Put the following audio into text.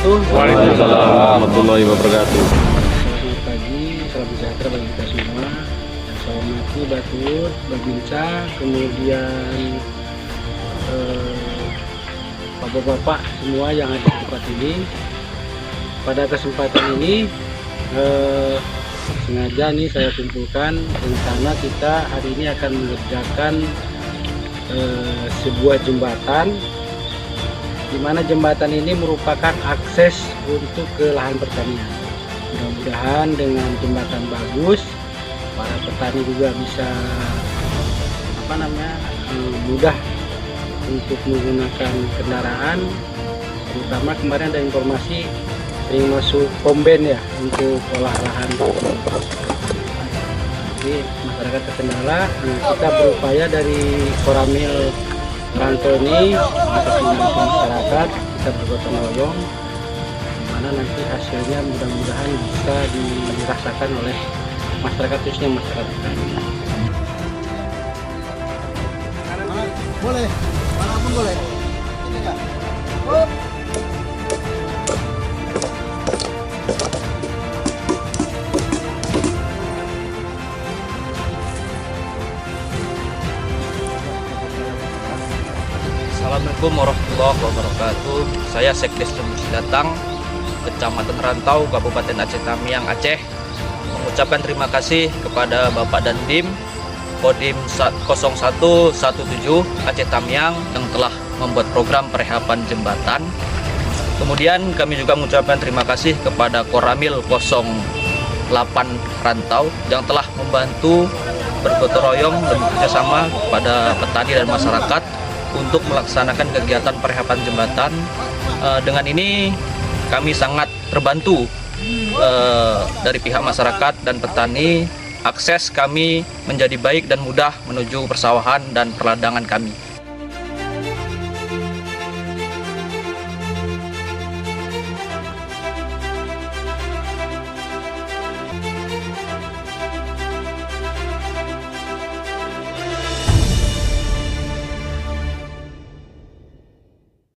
wabarakatuh. Waalaikumsalam warahmatullahi wabarakatuh. Selamat pagi, salam sejahtera bagi kita semua. Yang saya hormati Batur, Babinsa, kemudian bapak-bapak semua yang ada di tempat ini. Pada kesempatan ini sengaja nih saya kumpulkan rencana kita hari ini akan mengerjakan sebuah jembatan, di mana jembatan ini merupakan akses untuk ke lahan pertanian. Mudah-mudahan dengan jembatan bagus, para petani juga bisa mudah untuk menggunakan kendaraan. Terutama kemarin ada informasi yang masuk komben ya untuk olah lahan. Jadi masyarakat terkendala, kita berupaya dari Koramil Rantau ini untuk membantu masyarakat, kita bergotong royong, mana nanti hasilnya mudah-mudahan bisa dirasakan oleh masyarakat, khususnya masyarakat petani. Boleh, manapun boleh. Ini enggak? Oh. Assalamualaikum warahmatullahi wabarakatuh. Saya Sekdes Remusi Datang, Kecamatan Rantau, Kabupaten Aceh Tamiang, Aceh, mengucapkan terima kasih kepada Bapak Dandim Kodim 0117 Aceh Tamiang yang telah membuat program perehapan jembatan. Kemudian kami juga mengucapkan terima kasih kepada Koramil 08 Rantau yang telah membantu bergotong royong dan bekerjasama kepada petani dan masyarakat untuk melaksanakan kegiatan perehapan jembatan. Dengan ini kami sangat terbantu dari pihak masyarakat dan petani. Akses kami menjadi baik dan mudah menuju persawahan dan perladangan kami.